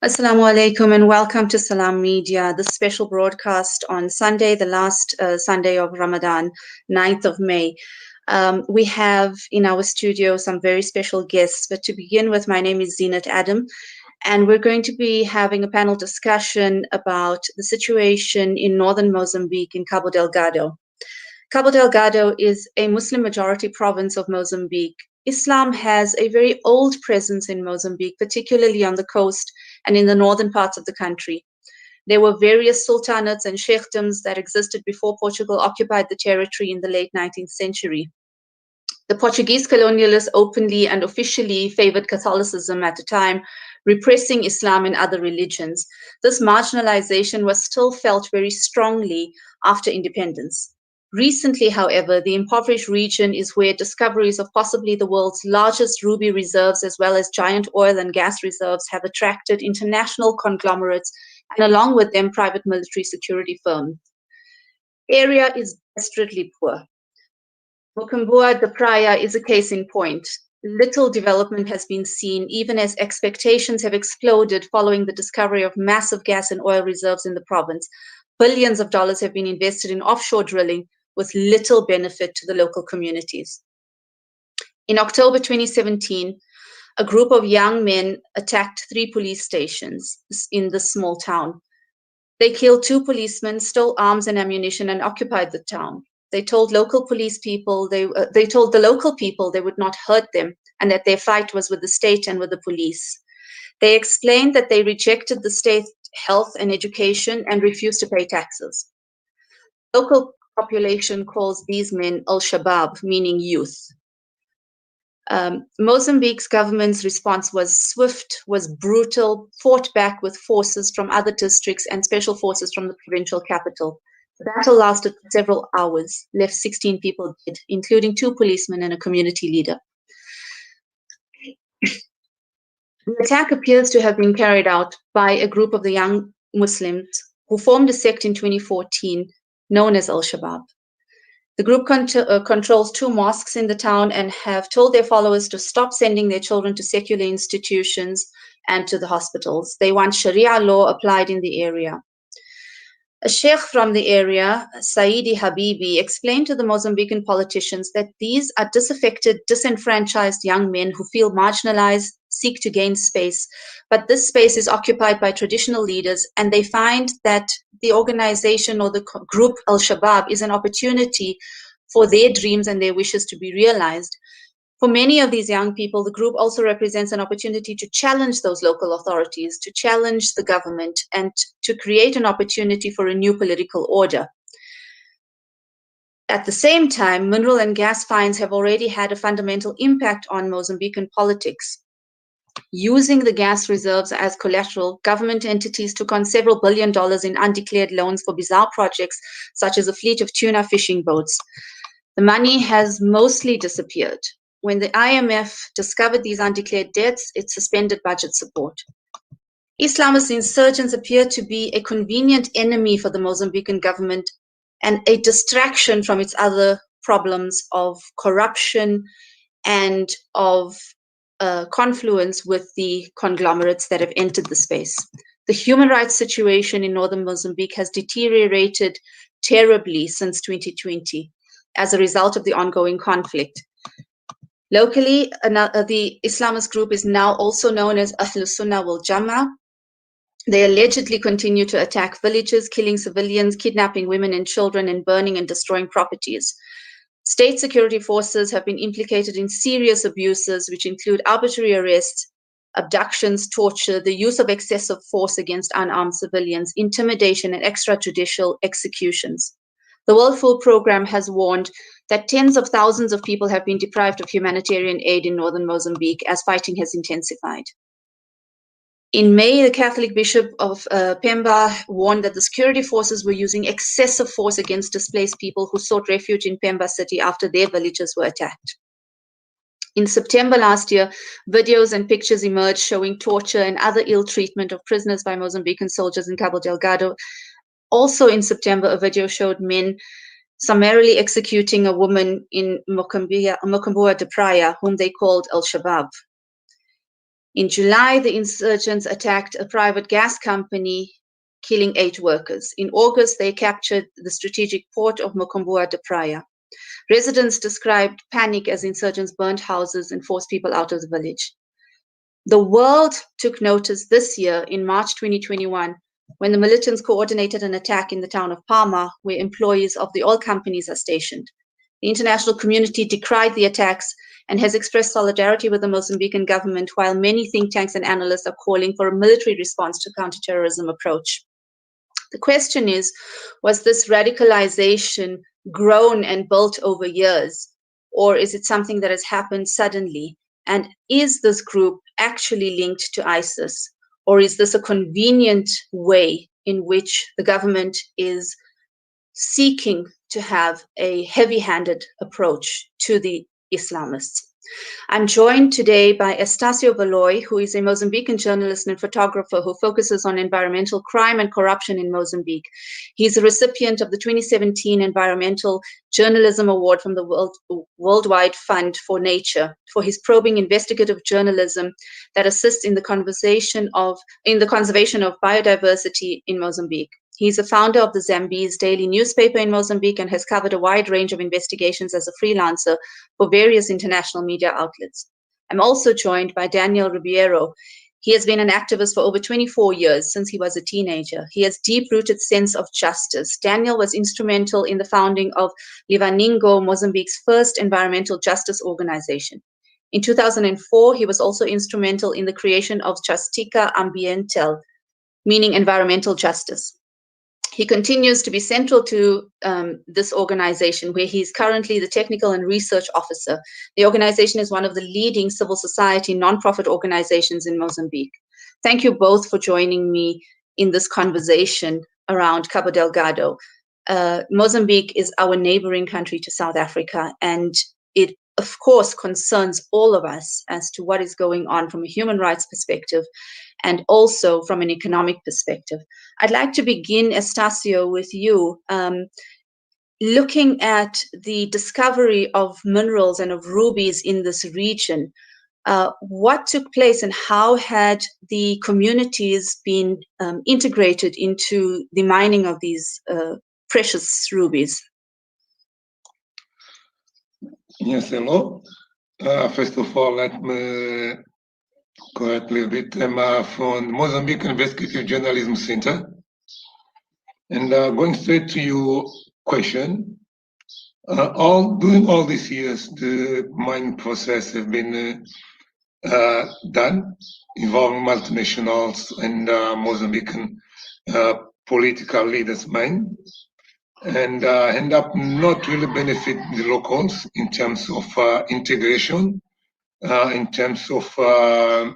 Assalamu alaikum and welcome to Salam Media, this special broadcast on Sunday, the last Sunday of Ramadan, 9th of May. We have in our studio some very special guests, but to begin with, my name is Zeenat Adam, and we're going to be having a panel discussion about the situation in northern Mozambique in Cabo Delgado. Cabo Delgado is a Muslim majority province of Mozambique. Islam has a very old presence in Mozambique, particularly on the coast and in the northern parts of the country. There were various sultanates and sheikdoms that existed before Portugal occupied the territory in the late 19th century. The Portuguese colonialists openly and officially favored Catholicism at the time, repressing Islam and other religions. This marginalization was still felt very strongly after independence. Recently, however, the impoverished region is where discoveries of possibly the world's largest ruby reserves, as well as giant oil and gas reserves, have attracted international conglomerates and along with them private military security firms. Area is desperately poor. Mocamboa de Praia is a case in point. Little development has been seen, even as expectations have exploded following the discovery of massive gas and oil reserves in the province. Billions of dollars have been invested in offshore drilling with little benefit to the local communities. In October 2017, a group of young men attacked 3 police stations in this small town. They killed 2 policemen, stole arms and ammunition, and occupied the town. They told the local people they would not hurt them and that their fight was with the state and with the police. They explained that they rejected the state health and education and refused to pay taxes. Local population calls these men al-Shabaab, meaning youth. Mozambique's government's response was swift, was brutal, fought back with forces from other districts and special forces from the provincial capital. The battle lasted for several hours, left 16 people dead, including 2 policemen and a community leader. The attack appears to have been carried out by a group of the young Muslims who formed a sect in 2014 known as Al-Shabaab. The group controls 2 mosques in the town and have told their followers to stop sending their children to secular institutions and to the hospitals. They want Sharia law applied in the area. A sheikh from the area, Saidi Habibi, explained to the Mozambican politicians that these are disaffected, disenfranchised young men who feel marginalized, seek to gain space, but this space is occupied by traditional leaders, and they find that the organization or the group Al-Shabaab is an opportunity for their dreams and their wishes to be realized. For many of these young people, the group also represents an opportunity to challenge those local authorities, to challenge the government, and to create an opportunity for a new political order. At the same time, mineral and gas finds have already had a fundamental impact on Mozambican politics. Using the gas reserves as collateral, government entities took on several $billion in undeclared loans for bizarre projects, such as a fleet of tuna fishing boats. The money has mostly disappeared. When the IMF discovered these undeclared debts, it suspended budget support. Islamist insurgents appear to be a convenient enemy for the Mozambican government and a distraction from its other problems of corruption and of confluence with the conglomerates that have entered the space. The human rights situation in northern Mozambique has deteriorated terribly since 2020 as a result of the ongoing conflict. Locally, the Islamist group is now also known as Ahl Sunnah wal Jama'ah. They allegedly continue to attack villages, killing civilians, kidnapping women and children, and burning and destroying properties. State security forces have been implicated in serious abuses, which include arbitrary arrests, abductions, torture, the use of excessive force against unarmed civilians, intimidation, and extrajudicial executions. The World Food Programme has warned that tens of thousands of people have been deprived of humanitarian aid in northern Mozambique as fighting has intensified. In May, the Catholic Bishop of Pemba warned that the security forces were using excessive force against displaced people who sought refuge in Pemba city after their villages were attacked. In September last year, videos and pictures emerged showing torture and other ill treatment of prisoners by Mozambican soldiers in Cabo Delgado. Also in September, a video showed men summarily executing a woman in Mocamboa de Praia, whom they called Al-Shabaab. In July, the insurgents attacked a private gas company, killing 8 workers. In August, they captured the strategic port of Mocomboa de Praia. Residents described panic as insurgents burned houses and forced people out of the village. The world took notice this year in March 2021 when the militants coordinated an attack in the town of Palma, where employees of the oil companies are stationed. The international community decried the attacks and has expressed solidarity with the Mozambican government, while many think tanks and analysts are calling for a military response to counterterrorism approach. The question is, was this radicalization grown and built over years, or is it something that has happened suddenly? And is this group actually linked to ISIS, or is this a convenient way in which the government is seeking to have a heavy-handed approach to the Islamists? I'm joined today by Estacio Valoi, who is a Mozambican journalist and photographer who focuses on environmental crime and corruption in Mozambique. He's a recipient of the 2017 Environmental Journalism Award from the Worldwide Fund for Nature for his probing investigative journalism that assists in the conservation of biodiversity in Mozambique. He's a founder of the Zambeze daily newspaper in Mozambique and has covered a wide range of investigations as a freelancer for various international media outlets. I'm also joined by Daniel Ribeiro. He has been an activist for over 24 years, since he was a teenager. He has deep-rooted sense of justice. Daniel was instrumental in the founding of Livaningo, Mozambique's first environmental justice organization. In 2004, he was also instrumental in the creation of Justiça Ambiental, meaning environmental justice. He continues to be central to this organization, where he's currently the technical and research officer. The organization is one of the leading civil society nonprofit organizations in Mozambique. Thank you both for joining me in this conversation around Cabo Delgado. Mozambique is our neighboring country to South Africa, and it, of course, concerns all of us as to what is going on from a human rights perspective and also from an economic perspective. I'd like to begin, Estacio, with you. Looking at the discovery of minerals and of rubies in this region, what took place and how had the communities been integrated into the mining of these precious rubies? Yes, hello. First of all, let me correct a little bit. I'm from the Mozambique Investigative Journalism Center. And going straight to your question, during all these years, the mining process has been done involving multinationals and Mozambican political leaders mine, and end up not really benefit the locals in terms of integration, in terms of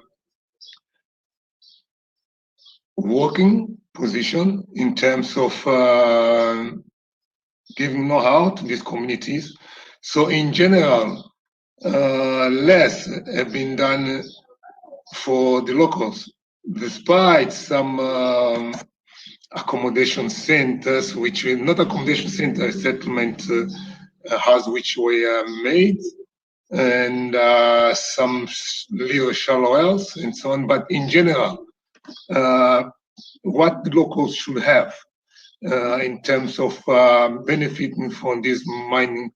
working position, in terms of giving know-how to these communities. So in general, less have been done for the locals, despite some accommodation centers, which were not accommodation centers, settlement houses which were made, and some little shallow wells and so on. But in general, what the locals should have in terms of benefiting from these mining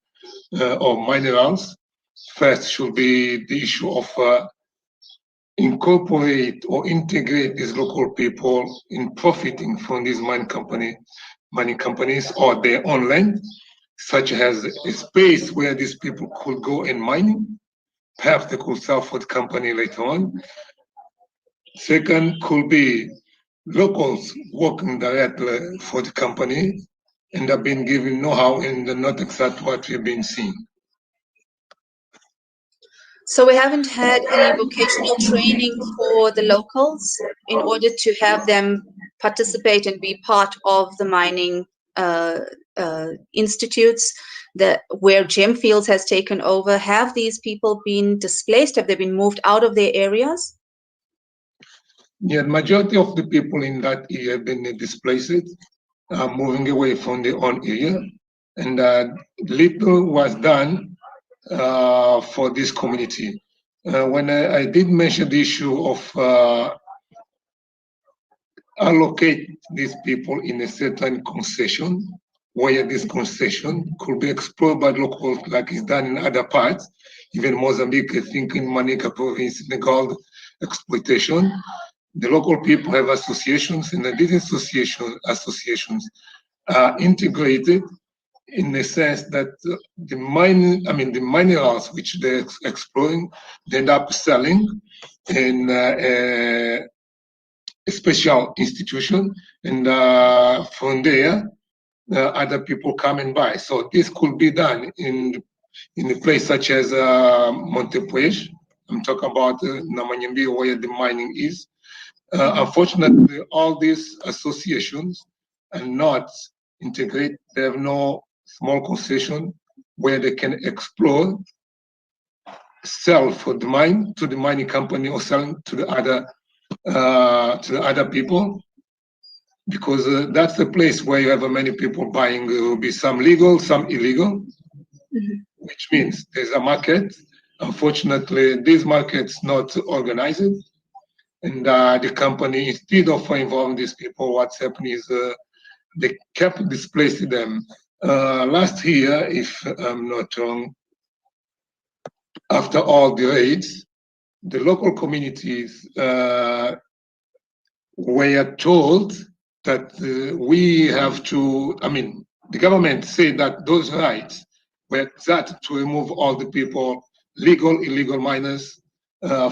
or minerals, first should be the issue of incorporate or integrate these local people in profiting from these mining companies or their own land, such as a space where these people could go and mining. Perhaps they could sell for the company later on. Second could be locals working directly for the company and have been given know-how and not exactly what we've been seeing. So we haven't had any vocational training for the locals in order to have them participate and be part of the mining institutes where Gemfields has taken over. Have these people been displaced? Have they been moved out of their areas? Yeah, the majority of the people in that area have been displaced, moving away from their own area, and little was done for this community. when I did mention the issue of allocate these people in a certain concession, where this concession could be explored by locals like it's done in other parts, even Mozambique, I think in Manica province, the gold exploitation. The local people have associations, and these associations are integrated in the sense that the minerals which they're exploring, they end up selling in a special institution, and from there, other people come and buy. So this could be done in a place such as Montepuez. I'm talking about Namanyembi, where the mining is. Unfortunately, all these associations are not integrated. They have no small concession where they can explore, sell for the mine to the mining company, or sell to the other people, because that's the place where you have many people buying. There will be some legal, some illegal, which means there's a market. Unfortunately, this market's not organized, and the company, instead of involving these people, what's happening is they kept displacing them. Last year, if I'm not wrong, after all the raids, the local communities were told that we have to, the government said that those rights were that to remove all the people, legal, illegal miners,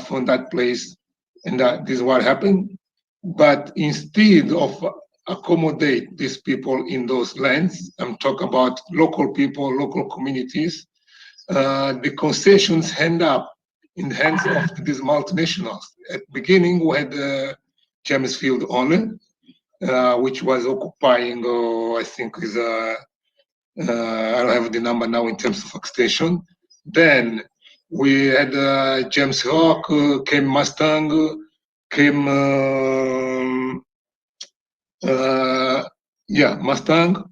from that place. And this is what happened. But instead of accommodate these people in those lands, I'm talking about local people, local communities, the concessions end up in the hands of these multinationals. At the beginning, we had James Field owner, which was occupying, I think is, I don't have the number now in terms of extension. Then we had James Rock, came Mustang, came, Mustang.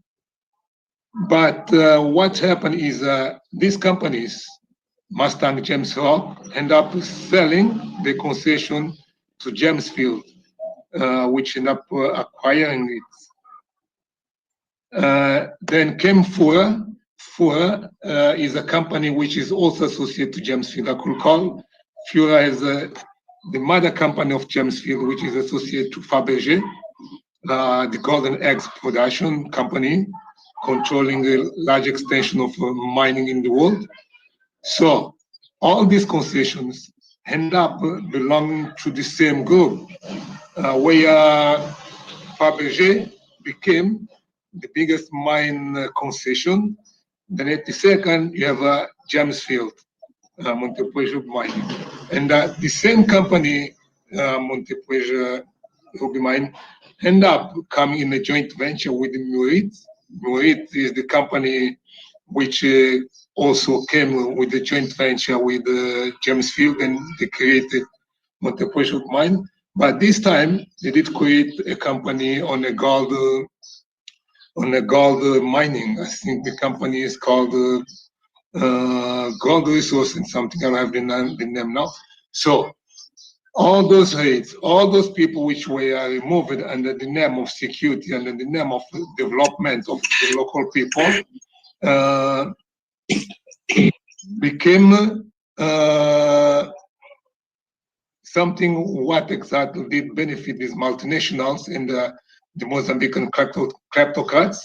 But what happened is these companies, Mustang, James Rock, end up selling the concession to James Field, which end up acquiring it. Then came Fura. Fura is a company which is also associated to James Field. I could call Fura as the mother company of James Field, which is associated to Fabergé, the golden eggs production company, controlling a large extension of mining in the world. So all these concessions end up belonging to the same group, where Fabergé became the biggest mine concession. Then at the second, you have James Field, Montepuez Mining. And the same company, Montepuez Ruby Mine, end up coming in a joint venture with Murit. Murit is the company which also came with the joint venture with James Field, and they created Montepuez Mine. But this time, they did create a company on a gold mining. I think the company is called Gold Resource and something. I don't have the name now. So all those raids, all those people which were removed under the name of security, under the name of development of the local people, became something what exactly did benefit these multinationals and the Mozambican kleptocrats,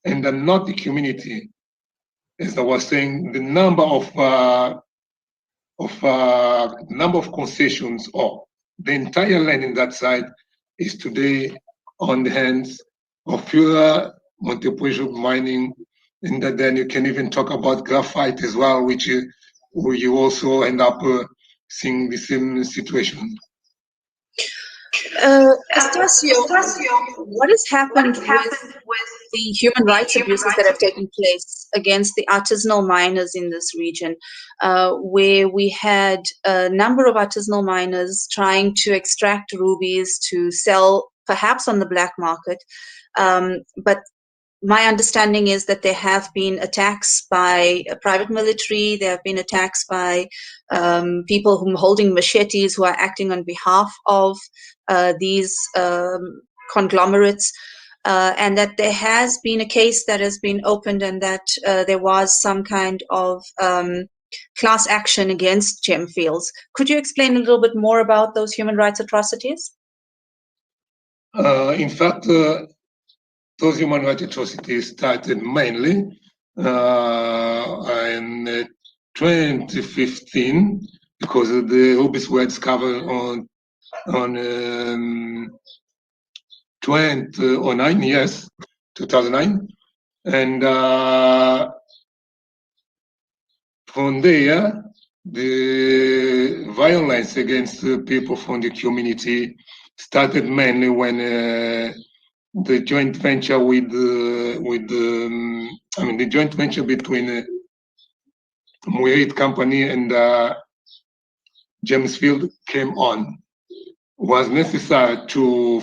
and not the community. As I was saying, the number of concessions, or the entire land in that side, is today on the hands of Fura, Montepuez Mining, and then you can even talk about graphite as well, which you also end up seeing the same situation. Estacio, what has happened with the human rights abuses that have taken place against the artisanal miners in this region, where we had a number of artisanal miners trying to extract rubies to sell perhaps on the black market, but my understanding is that there have been attacks by private military, there have been attacks by people who are holding machetes who are acting on behalf of these conglomerates, and that there has been a case that has been opened and that there was some kind of class action against Gemfields. Could you explain a little bit more about those human rights atrocities? In fact, those human rights atrocities started mainly in 2015 because the rubies were discovered on 2009, yes, 2009, and from there, the violence against the people from the community started mainly when the joint venture the joint venture between Muirit Company and Gemfields came on. Was necessary to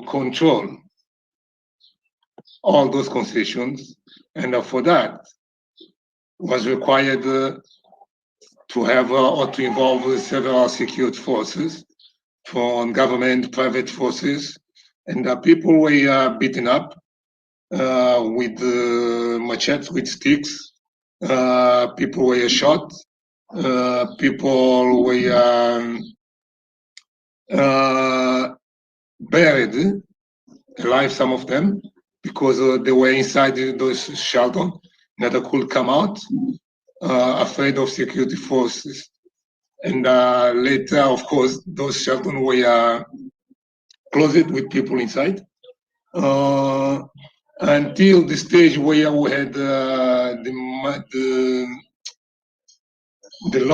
control all those concessions, and for that was required to have or to involve several security forces from government, private forces, and people were beaten up with machetes, with sticks. People were shot. People were buried alive, some of them, because they were inside those shelters that could come out, afraid of security forces. And later, of course, those shelters were closed with people inside, until the stage where we had the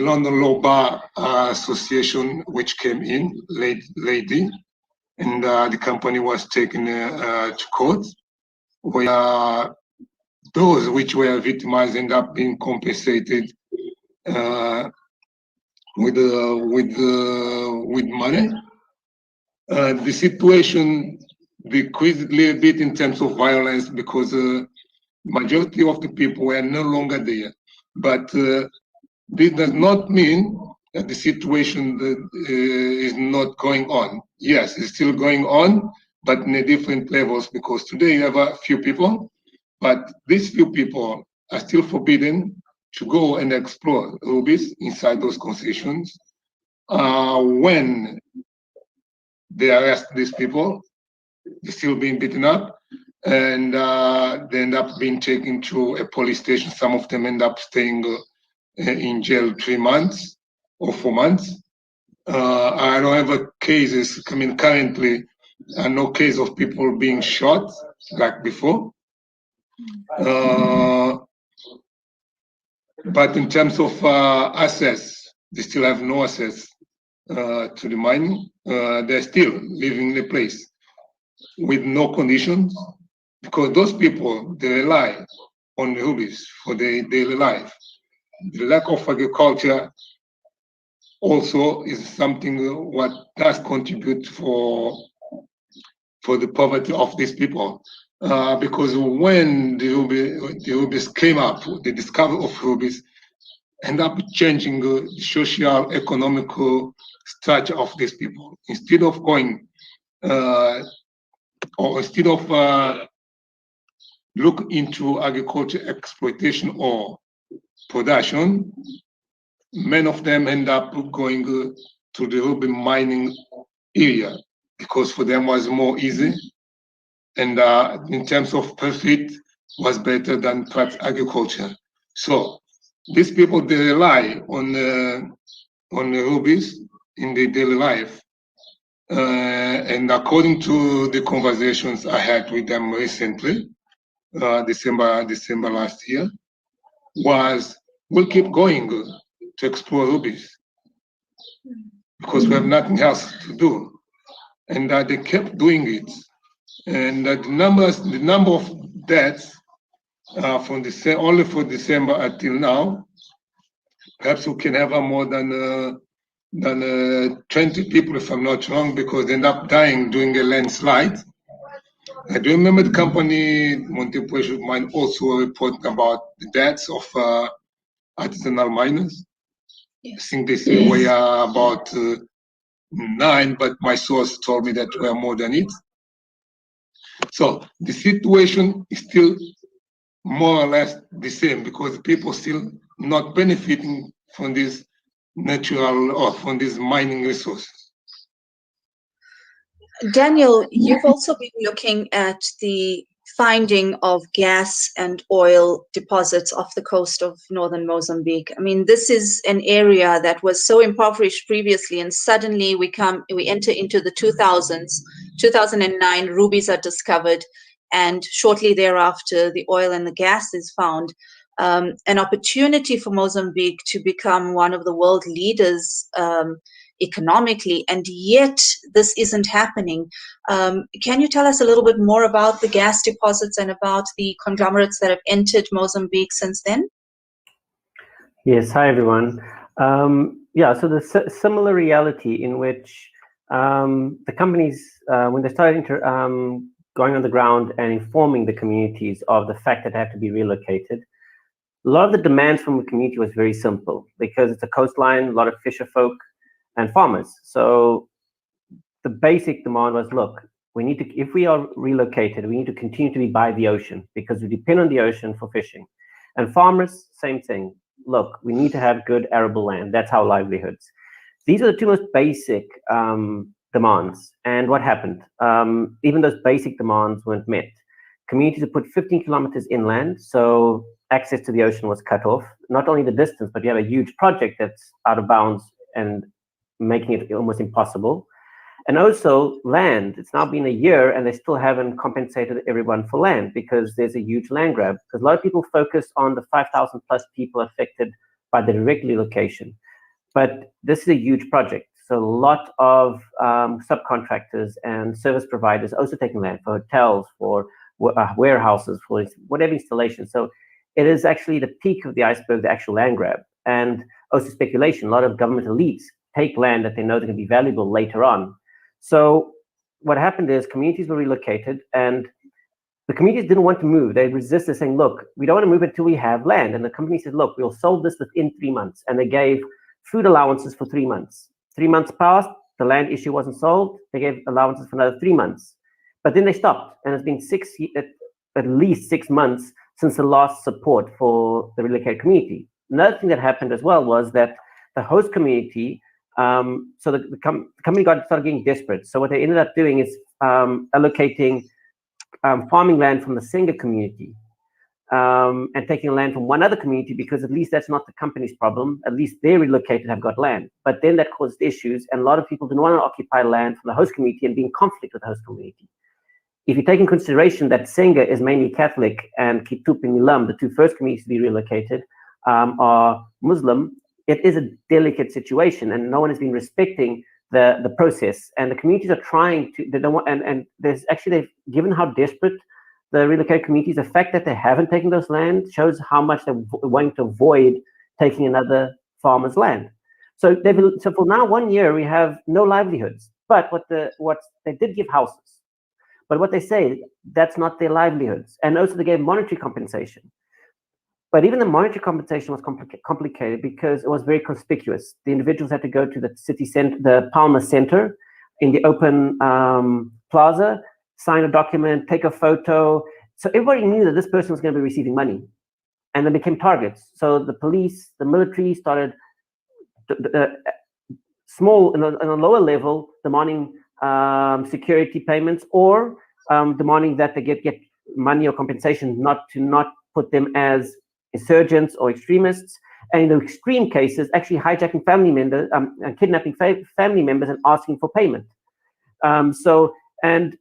London Law Bar Association, which came in lately, and the company was taken to court, where those which were victimized end up being compensated with money. The situation decreased a little bit in terms of violence because majority of the people were no longer there. But this does not mean that the situation is not going on. Yes, it's still going on, but in a different levels, because today you have a few people, but these few people are still forbidden to go and explore rubies inside those concessions. When they arrest these people, they're still being beaten up, and they end up being taken to a police station. Some of them end up staying in jail 3 months or 4 months. I don't have cases, currently, no case of people being shot like before. But in terms of access, they still have no access to the mining. They're still living in the place with no conditions, because those people, they rely on the rubies for their daily life. The lack of agriculture also is something what does contribute for the poverty of these people. Because when the rubies came up, the discovery of rubies end up changing the social, economical structure of these people. Instead of going, or instead of look into agriculture exploitation or production, many of them end up going to the ruby mining area, because for them was more easy, and in terms of profit was better than perhaps agriculture. So these people, they rely on the rubies in their daily life, and according to the conversations I had with them recently, December last year, was we'll keep going to explore rubies because we have nothing else to do, and they kept doing it. And the number of deaths from only for December until now, perhaps we can have more than than 20 people, if I'm not wrong, because they end up dying during a landslide. I do remember the company Montepuez Mine also reporting about the deaths of artisanal miners. I think they say we are about 9, but my source told me that we are more than it. So the situation is still more or less the same because people still not benefiting from this natural or from these mining resources. Daniel, you've also been looking at the finding of gas and oil deposits off the coast of northern Mozambique. I mean, this is an area that was so impoverished previously, and suddenly we enter into the 2000s. 2009, rubies are discovered, and shortly thereafter, the oil and the gas is found. An opportunity for Mozambique to become one of the world leaders economically, and yet this isn't happening. Can you tell us a little bit more about the gas deposits and about the conglomerates that have entered Mozambique since then? Yes, hi everyone. Yeah, so the similar reality in which the companies, when they started going on the ground and informing the communities of the fact that they had to be relocated, a lot of the demands from the community was very simple because it's a coastline, a lot of fisher folk and farmers. So the basic demand was, look, we need to, if we are relocated, we need to continue to be by the ocean because we depend on the ocean for fishing. And farmers, same thing. Look, we need to have good arable land. That's our livelihoods. These are the two most basic demands. And what happened? Even those basic demands weren't met. Communities have put 15 kilometers inland, so access to the ocean was cut off. Not only the distance, but you have a huge project that's out of bounds and making it almost impossible. And also land. It's now been a year and they still haven't compensated everyone for land because there's a huge land grab. Because a lot of people focus on the 5,000 plus people affected by the direct relocation. But this is a huge project. So a lot of subcontractors and service providers also taking land for hotels, for warehouses, for whatever installation. So it is actually the peak of the iceberg, the actual land grab. And also speculation. A lot of government elites take land that they know they're going to be valuable later on. So what happened is communities were relocated and the communities didn't want to move. They resisted, saying, look, we don't want to move until we have land. And the company said, look, we'll solve this within 3 months. And they gave food allowances for 3 months. 3 months passed, the land issue wasn't solved. They gave allowances for another 3 months. But then they stopped. And it's been at least 6 months since the last support for the relocated community. Another thing that happened as well was that the host community, so the company started getting desperate. So what they ended up doing is allocating farming land from the Senga community and taking land from one other community because at least that's not the company's problem. At least they relocated, have got land. But then that caused issues and a lot of people didn't want to occupy land from the host community and be in conflict with the host community. If you take in consideration that Senga is mainly Catholic and Kitup and Milam, the two first communities to be relocated, are Muslim, it is a delicate situation and no one has been respecting the process. And the communities are trying to, they don't want, and there's actually, they've given how desperate the relocated communities, the fact that they haven't taken those land shows how much they're wanting to avoid taking another farmer's land. So for now, 1 year, we have no livelihoods, but what they did give houses. But what they say, that's not their livelihoods. And also they gave monetary compensation. But even the monetary compensation was complicated because it was very conspicuous. The individuals had to go to the city center, the Palma Center in the open plaza, sign a document, take a photo. So everybody knew that this person was going to be receiving money. And they became targets. So the police, the military started small, in a lower level, demanding security payments or demanding that they get money or compensation not put them as insurgents or extremists, and in the extreme cases, actually hijacking family members and kidnapping family members and asking for payment. And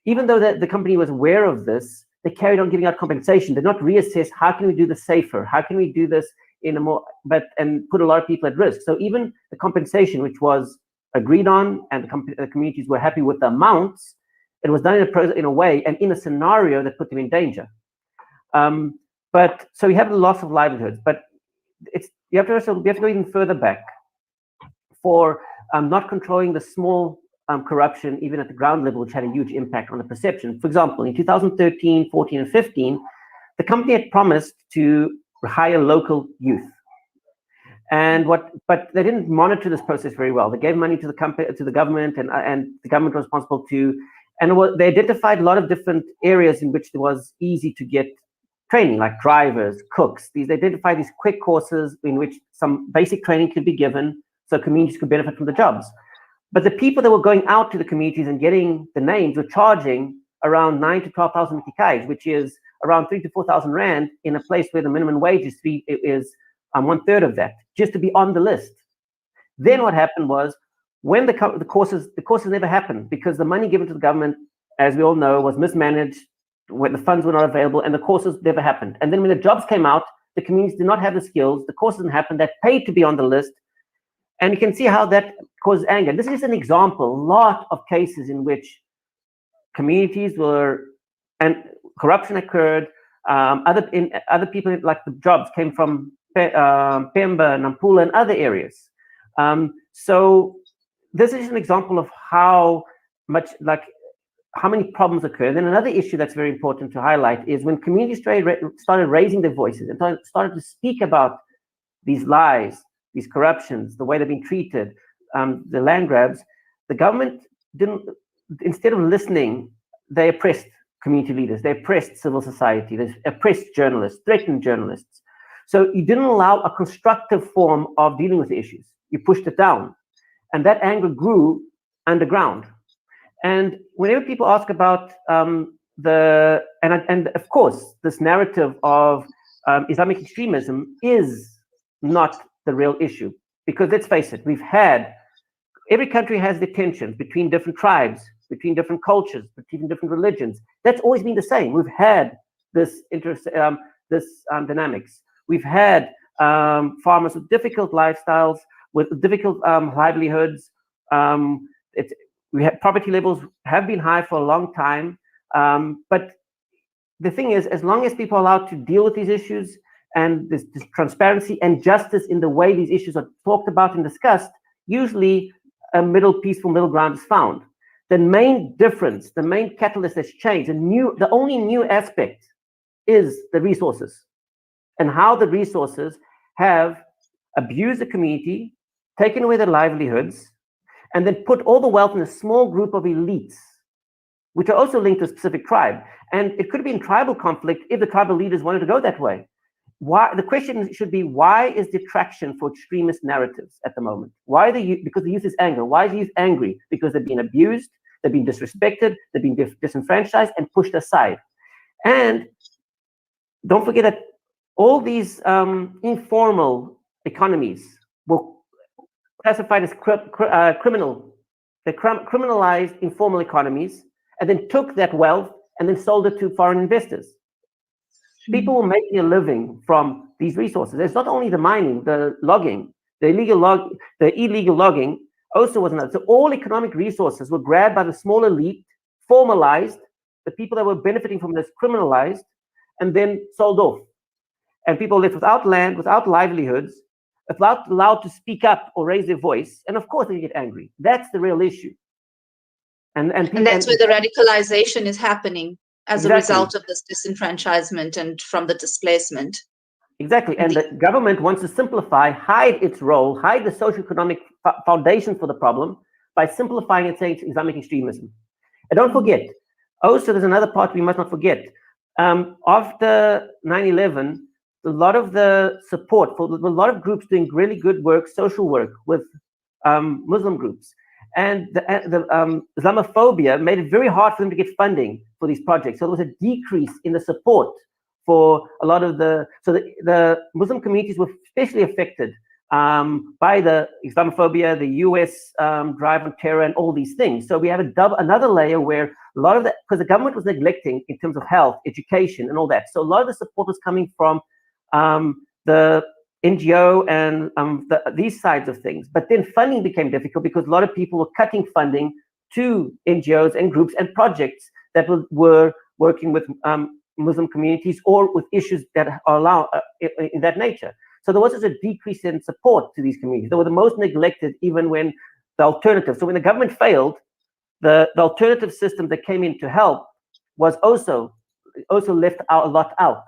even though the company was aware of this, they carried on giving out compensation. They did not reassess how can we do this safer, how can we do this in a more, and put a lot of people at risk. So even the compensation, which was agreed on, and the communities were happy with the amounts, it was done in a way and in a scenario that put them in danger. But so we have the loss of livelihoods, but we have to go even further back. for not controlling the small corruption, even at the ground level, which had a huge impact on the perception. For example, in 2013, 14, and 15, the company had promised to hire local youth. But they didn't monitor this process very well. They gave money to the government, and the government was responsible to, and they identified a lot of different areas in which it was easy to get training, like drivers, cooks. They identified these quick courses in which some basic training could be given so communities could benefit from the jobs. But the people that were going out to the communities and getting the names were charging around 9,000 to 12,000 meticais, which is around 3,000 to 4,000 rand in a place where the minimum wage is 1/3 of that, just to be on the list. Then what happened was, when the courses never happened because the money given to the government, as we all know, was mismanaged, when the funds were not available, and the courses never happened. And then when the jobs came out, the communities did not have the skills, the courses didn't happen, that paid to be on the list. And you can see how that causes anger. This is an example, a lot of cases in which communities were, and corruption occurred. Other people, like the jobs, came from Pemba, Nampula, and other areas. So this is an example of how many problems occur. And then another issue that's very important to highlight is when communities started raising their voices and started to speak about these lies, these corruptions, the way they've been treated, the land grabs, the government didn't, instead of listening, they oppressed community leaders, they oppressed civil society, they oppressed journalists, threatened journalists. So you didn't allow a constructive form of dealing with the issues. You pushed it down. And that anger grew underground. And whenever people ask about and of course, this narrative of Islamic extremism is not the real issue. Because let's face it, every country has the tensions between different tribes, between different cultures, between different religions. That's always been the same. We've had this dynamics. We've had farmers with difficult lifestyles, with difficult livelihoods. Poverty levels have been high for a long time. But the thing is, as long as people are allowed to deal with these issues, and this transparency and justice in the way these issues are talked about and discussed, usually a peaceful middle ground is found. The main difference, the main catalyst that's changed, the only new aspect is the resources and how the resources have abused the community, taken away their livelihoods, and then put all the wealth in a small group of elites, which are also linked to a specific tribe. And it could have been tribal conflict if the tribal leaders wanted to go that way. Why? The question should be, why is the attraction for extremist narratives at the moment? Why because the youth is angry. Why is the youth angry? Because they've been abused, they've been disrespected, they've been disenfranchised and pushed aside. And don't forget that all these informal economies were classified as criminal. They criminalized informal economies and then took that wealth and then sold it to foreign investors. People were making a living from these resources. It's not only the mining, the logging, the illegal logging also was another. So all economic resources were grabbed by the small elite, formalized, the people that were benefiting from this criminalized, and then sold off. And people lived without land, without livelihoods, without allowed to speak up or raise their voice. And of course they get angry. That's the real issue. And that's where the radicalization is happening as a result of this disenfranchisement and from the displacement. Exactly. And the government wants to simplify, hide its role, hide the socioeconomic foundation for the problem by simplifying and saying it's Islamic extremism. And don't forget, also there's another part we must not forget. After 9/11, a lot of the support for a lot of groups doing really good work, social work with Muslim groups. And the Islamophobia made it very hard for them to get funding for these projects. So there was a decrease in the support for a lot of the Muslim communities were especially affected by the Islamophobia, the US drive on terror and all these things. So we have another layer where a lot of that, because the government was neglecting in terms of health, education and all that. So a lot of the support was coming from the NGO and these sides of things. But then funding became difficult because a lot of people were cutting funding to NGOs and groups and projects that were working with Muslim communities or with issues that are allowed in that nature. So there was a decrease in support to these communities. They were the most neglected, even when the alternative. So when the government failed, the alternative system that came in to help was also left out a lot out.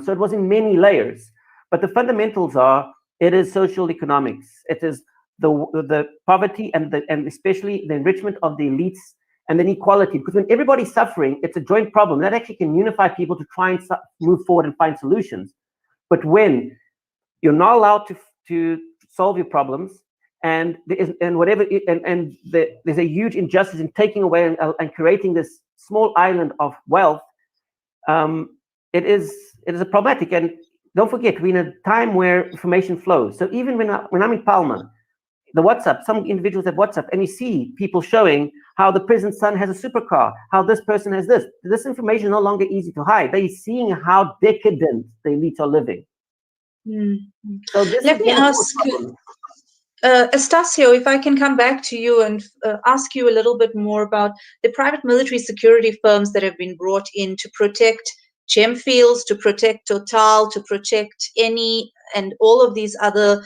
So it was in many layers. But the fundamentals are, it is social economics. It is the poverty and especially the enrichment of the elites and then equality. Because when everybody's suffering, it's a joint problem. That actually can unify people to try and move forward and find solutions. But when you're not allowed to solve your problems, and there's a huge injustice in taking away and creating this small island of wealth, it is a problematic. And don't forget, we're in a time where information flows. So even when I'm in Palma, the WhatsApp, some individuals have WhatsApp, and you see people showing how the president's son has a supercar, how this person has this. This information is no longer easy to hide. They're seeing how decadent the elites are living. Mm-hmm. So this Let me ask Estacio, if I can come back to you and ask you a little bit more about the private military security firms that have been brought in to protect gem fields, to protect Total, to protect any and all of these other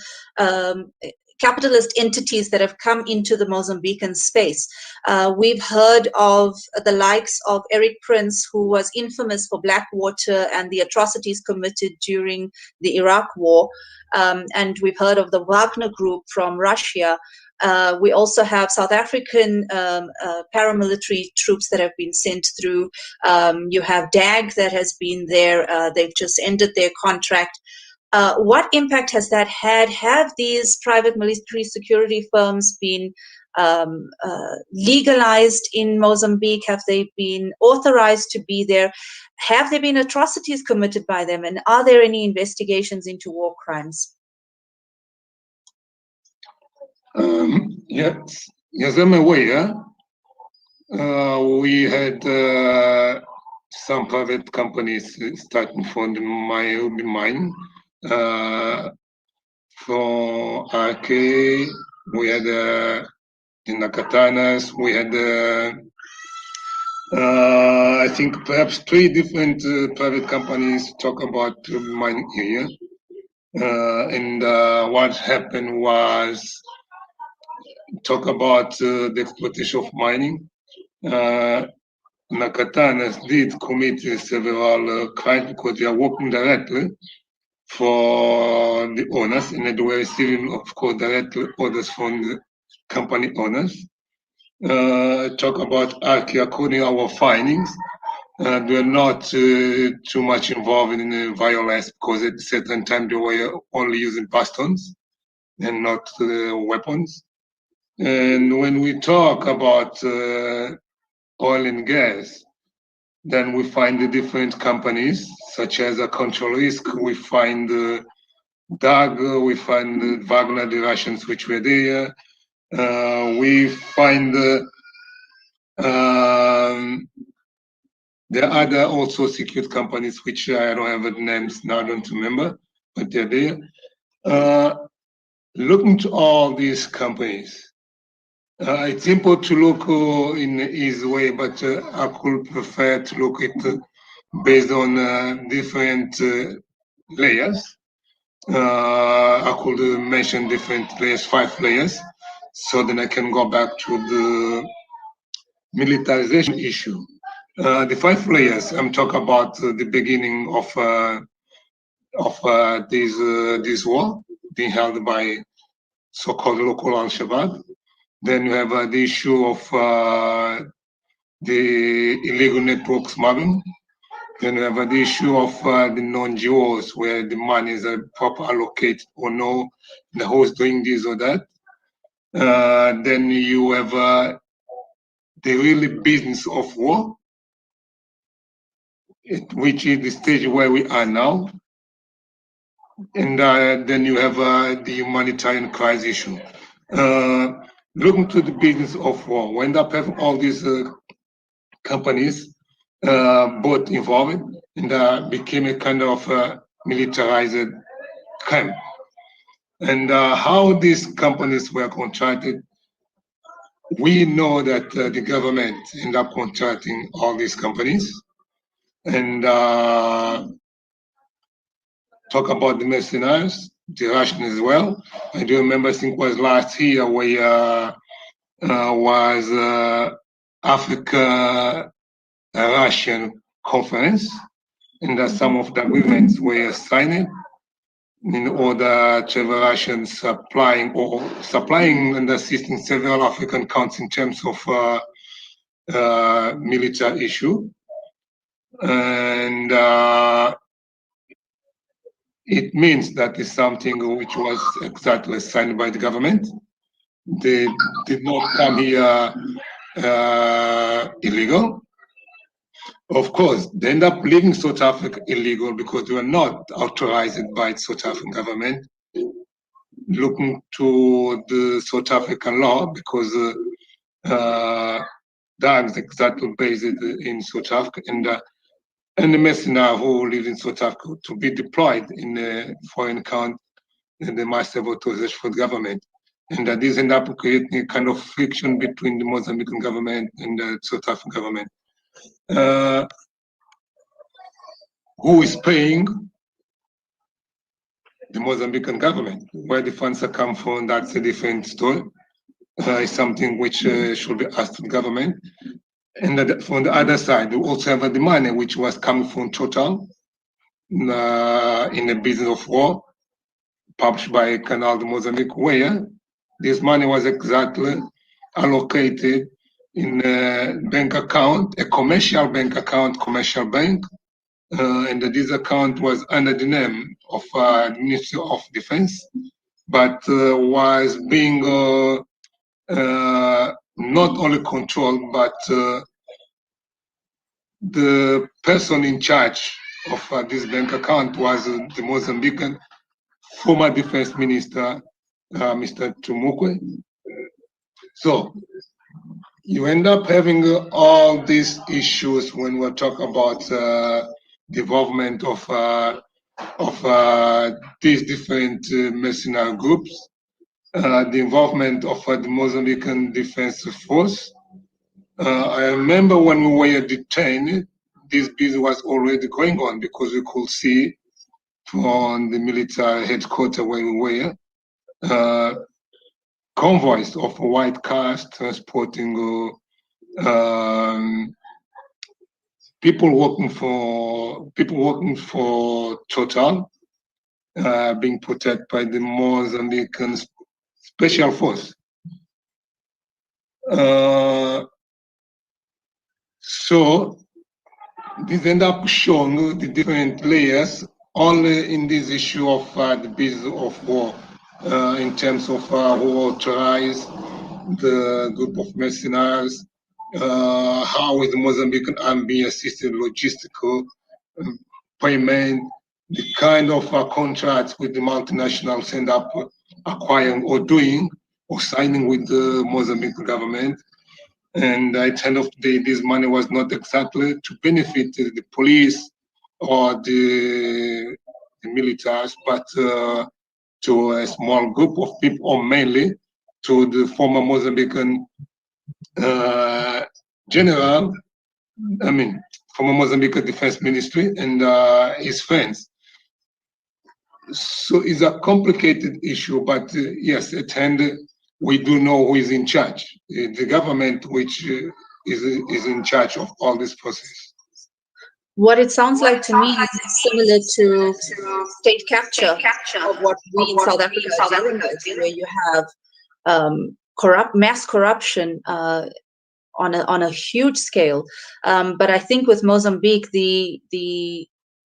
capitalist entities that have come into the Mozambican space. We've heard of the likes of Eric Prince, who was infamous for Blackwater and the atrocities committed during the Iraq War. And we've heard of the Wagner Group from Russia. We also have South African paramilitary troops that have been sent through. You have DAG that has been there. They've just ended their contract. What impact has that had? Have these private military security firms been legalized in Mozambique? Have they been authorized to be there? Have there been atrocities committed by them? And are there any investigations into war crimes? Yes, I'm aware. We had some private companies starting from the mine. From RK, we had in Nakatanas, we had I think perhaps 3 different private companies talk about mining area. And what happened was talk about the exploitation of mining. Nakatanas did commit several crimes because they are working directly for the owners, and they were receiving, of course, direct orders from the company owners. Talk about Arki, according to our findings, they were not too much involved in violence because at a certain time they were only using bastons and not weapons. And when we talk about oil and gas, then we find the different companies, such as a Control Risk. We find DAG, we find Wagner, the Russians, which were there. We find there are other also secured companies, which I don't have the names now, I don't remember, but they're there. Looking to all these companies, it's simple to look in an easy way, but I could prefer to look at based on different layers. I could mention different layers, 5 layers, so then I can go back to the militarization issue. The 5 layers, I'm talking about the beginning of this war being held by so-called local Al-Shabaab. Then you have the issue of the illegal network smuggling. Then you have the issue of the non-GOs, where the money is properly allocated or no, the host doing this or that. Then you have the really business of war, which is the stage where we are now. And then you have the humanitarian crisis issue. Looking to the business of war, we end up having all these companies both involved, and became a kind of militarized camp. And how these companies were contracted, we know that the government ended up contracting all these companies. And talk about the mercenaries. the Russian as well. I do remember, I think it was last year, where was Africa Russian conference, and some of the agreements were signed in order to have Russian supplying and assisting several African countries in terms of military issue. And it means that is something which was exactly signed by the government. They did not come here illegal. Of course, they end up leaving South Africa illegal because they were not authorized by the South African government. Looking to the South African law, because that is exactly based in South Africa, and the mercenary who live in South Africa to be deployed in a foreign country, and they must have authorization for the government. And that this end up creating a kind of friction between the Mozambican government and the South African government. Who is paying? The Mozambican government. Where the funds are come from, that's a different story. It's something which should be asked to the government. And from the other side, we also have the money which was coming from Total in the business of war, published by Canal de Mozambique, where this money was exactly allocated in a bank account, a commercial bank account, commercial bank, and this account was under the name of Ministry of Defense, but was being not only controlled, but the person in charge of this bank account was the Mozambican former defense minister, Mr. Tumukwe. So you end up having all these issues when we talk about the involvement of these different mercenary groups, the involvement of the Mozambican Defense Force. I remember when we were detained, this business was already going on because we could see from the military headquarters where we were, convoys of white cars transporting people working for Total, being protected by the Mozambican Special Force. So this end up showing the different layers only in this issue of the business of war, in terms of who authorized the group of mercenaries, how is the Mozambican army assisted logistical payment, the kind of contracts with the multinationals end up acquiring or doing or signing with the Mozambican government. And at the end of the day, this money was not exactly to benefit the police or the militaries, but to a small group of people, or mainly to the former Mozambican general, former Mozambican Defense Ministry and his friends. So it's a complicated issue, but yes, at hand, we do know who is in charge. The government, which is in charge of all this process. What it sounds like to me is similar to state capture of what we in South Africa are dealing with, where you have mass corruption on a huge scale. But I think with Mozambique, the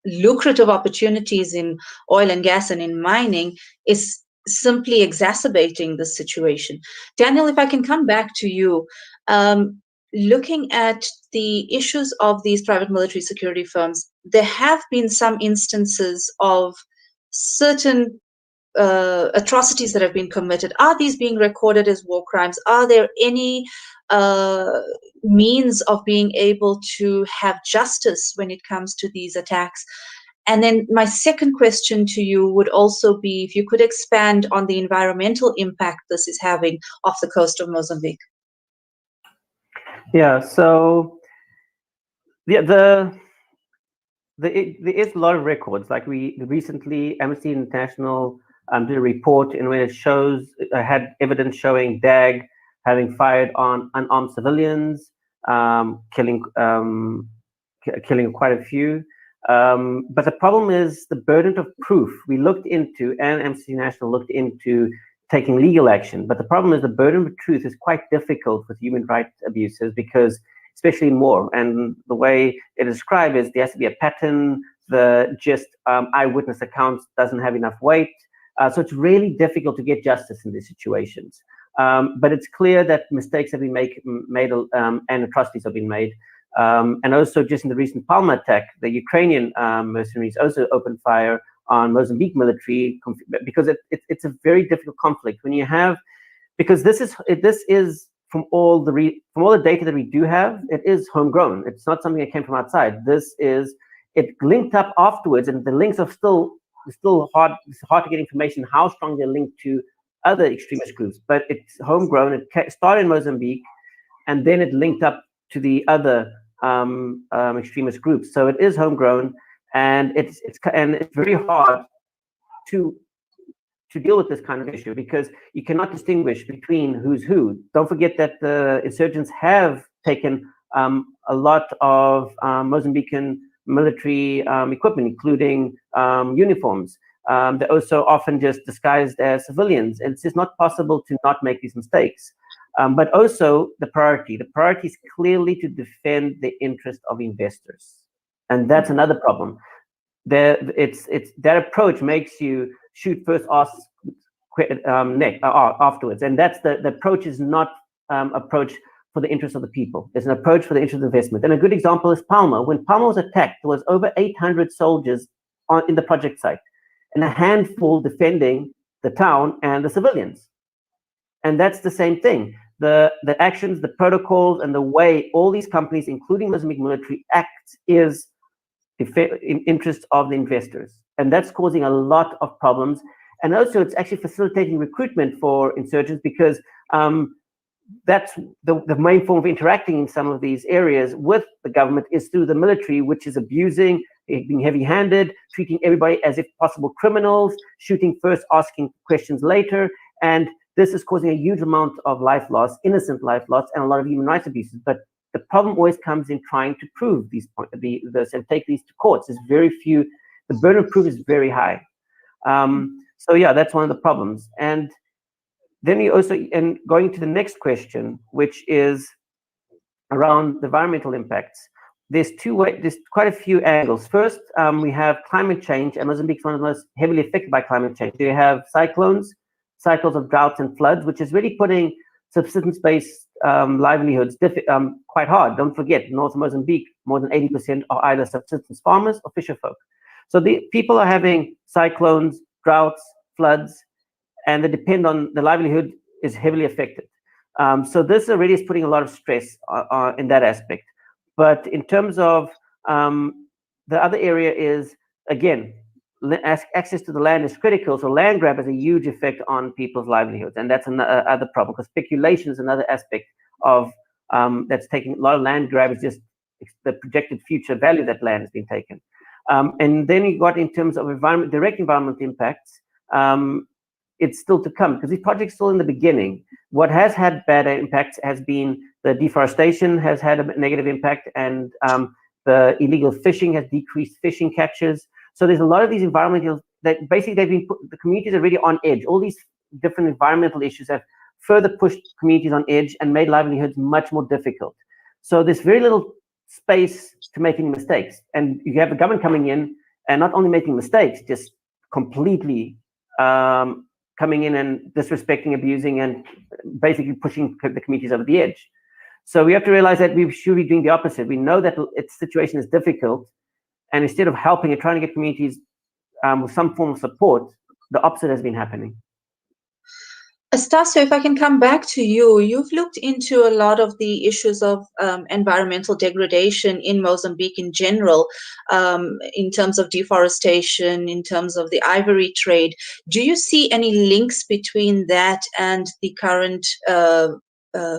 lucrative opportunities in oil and gas and in mining is simply exacerbating the situation. Daniel, if I can come back to you, looking at the issues of these private military security firms, there have been some instances of certain atrocities that have been committed. Are these being recorded as war crimes? Are there any means of being able to have justice when it comes to these attacks? And then my second question to you would also be if you could expand on the environmental impact this is having off the coast of Mozambique. Yeah, so there is a lot of records. Like recently, Amnesty International did a report in which it shows had evidence showing DAG having fired on unarmed civilians, killing quite a few. But the problem is the burden of proof. We looked into, and Amnesty International looked into taking legal action. But the problem is the burden of truth is quite difficult with human rights abuses, because especially in war, and the way it is described is there has to be a pattern. The just eyewitness accounts doesn't have enough weight. So it's really difficult to get justice in these situations. But it's clear that mistakes have been made and atrocities have been made. And also just in the recent Palma attack, the Ukrainian mercenaries also opened fire on Mozambique military, because it's a very difficult conflict when you have, because this is from all the data that we do have, it is homegrown. It's not something that came from outside. It linked up afterwards, and the links are still hard. It's hard to get information how strong they're linked to other extremist groups, but it's homegrown. It started in Mozambique, and then it linked up to the other extremist groups. So it is homegrown, and it's very hard to deal with this kind of issue, because you cannot distinguish between who's who. Don't forget that the insurgents have taken a lot of Mozambican military equipment, including uniforms. They're also often just disguised as civilians, and it's just not possible to not make these mistakes. But also the priority is clearly to defend the interest of investors, and that's another problem. That approach makes you shoot first, ask afterwards, and that's the approach is not approach for the interest of the people. It's an approach for the interest of investment. And a good example is Palma. When Palma was attacked, there was over 800 soldiers in the project site, and a handful defending the town and the civilians. And that's the same thing. The actions, the protocols, and the way all these companies, including Mozambique military, act is in interest of the investors. And that's causing a lot of problems. And also it's actually facilitating recruitment for insurgents, because that's the main form of interacting in some of these areas with the government is through the military, which is abusing, being heavy-handed, treating everybody as if possible criminals, shooting first, asking questions later. And this is causing a huge amount of life loss, innocent life loss, and a lot of human rights abuses. But the problem always comes in trying to prove these points, and take these to courts. There's very few. The burden of proof is very high. So yeah, that's one of the problems. And then you also, and going to the next question, which is around the environmental impacts. There's quite a few angles. First, we have climate change, and Mozambique is one of the most heavily affected by climate change. You have cyclones of droughts and floods, which is really putting subsistence-based livelihoods quite hard. Don't forget, North Mozambique, more than 80% are either subsistence farmers or fisher folk. So the people are having cyclones, droughts, floods, and they depend on the livelihood is heavily affected. So this already is putting a lot of stress in that aspect. But in terms of the other area is, again, access to the land is critical. So land grab has a huge effect on people's livelihoods. And that's another problem, because speculation is another aspect of that's taking a lot of land grab is just the projected future value that land has been taken. And then you got in terms of direct environmental impacts, it's still to come, because these projects are still in the beginning. What has had bad impacts has been the deforestation has had a negative impact, and the illegal fishing has decreased fishing catches. So there's a lot of these environmental that basically the communities are really on edge. All these different environmental issues have further pushed communities on edge and made livelihoods much more difficult. So there's very little space to make any mistakes. And you have the government coming in and not only making mistakes, just completely coming in and disrespecting, abusing, and basically pushing the communities over the edge. So we have to realize that we should be doing the opposite. We know that its situation is difficult, and instead of helping and trying to get communities with some form of support, the opposite has been happening. Estacio, if I can come back to you, you've looked into a lot of the issues of environmental degradation in Mozambique in general, in terms of deforestation, in terms of the ivory trade. Do you see any links between that and the current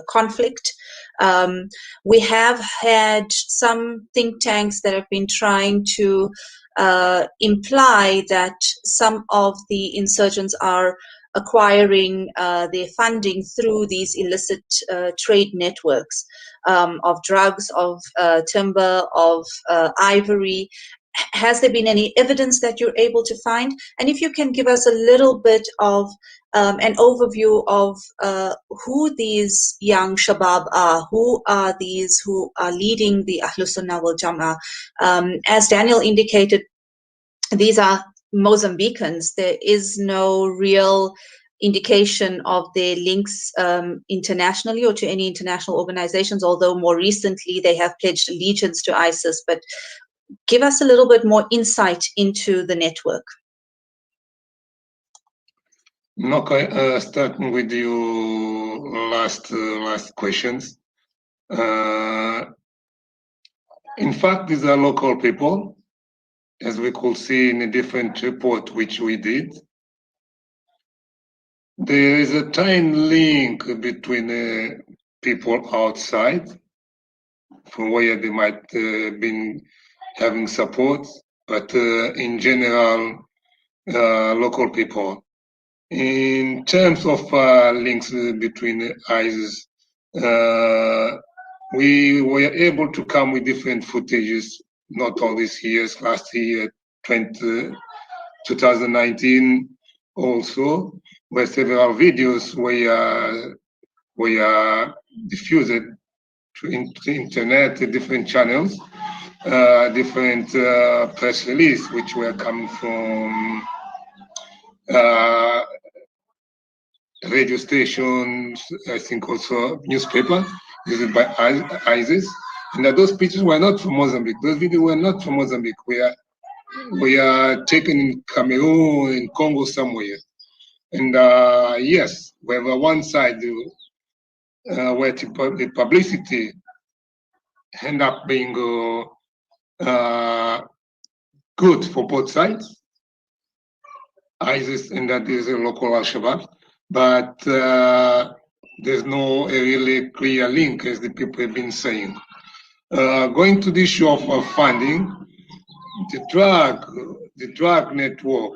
conflict. We have had some think tanks that have been trying to imply that some of the insurgents are acquiring their funding through these illicit trade networks of drugs, of timber, of ivory. Has there been any evidence that you're able to find? And if you can give us a little bit of an overview of who these young Shabab are, who are these who are leading the Ahlus Sunnah wal Jama'ah. As Daniel indicated, these are Mozambicans. There is no real indication of their links internationally or to any international organizations, although more recently they have pledged allegiance to ISIS. But give us a little bit more insight into the network. Okay, starting with your last questions. In fact, these are local people, as we could see in a different report which we did. There is a tiny link between people outside, from where they might been having support, but in general, local people. In terms of links between ISIS, we were able to come with different footages, not all these years, last year, 2019 also, where several videos were diffused to internet, different channels, different press release, which were coming from radio stations, I think also newspapers used by ISIS. And those pictures were not from Mozambique. Those videos were not from Mozambique. We are taken in Cameroon, in Congo somewhere. And yes, wherever one side where the publicity end up being good for both sides, ISIS and that is a local Al-Shabaab, but there's no really clear link, as the people have been saying. Going to the issue of funding, the drug network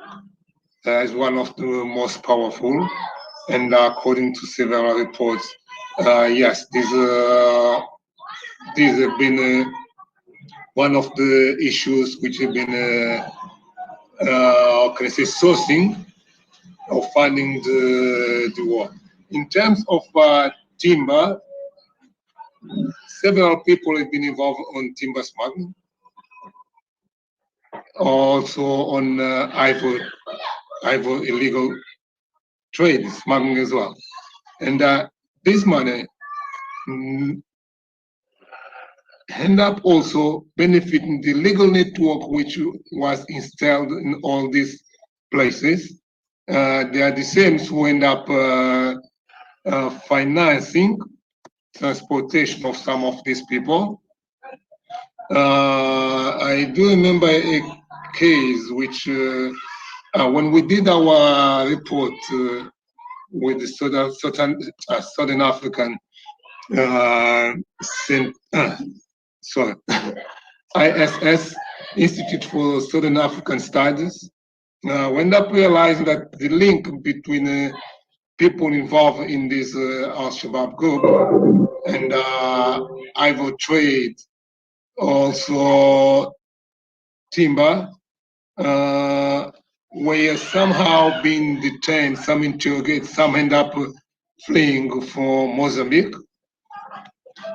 is one of the most powerful, and according to several reports, yes, these have been one of the issues which have been, can I say, sourcing of funding the war. In terms of timber, several people have been involved on timber smuggling, also on ivory illegal trade, smuggling as well. And this money end up also benefiting the legal network which was installed in all these places. They are the same who end up financing transportation of some of these people. I do remember a case which, when we did our report with the Southern African ISS, Institute for Southern African Studies, we end up realizing that the link between people involved in this Al-Shabaab group and ivory trade, also timber, were somehow being detained, some interrogated, some end up fleeing for Mozambique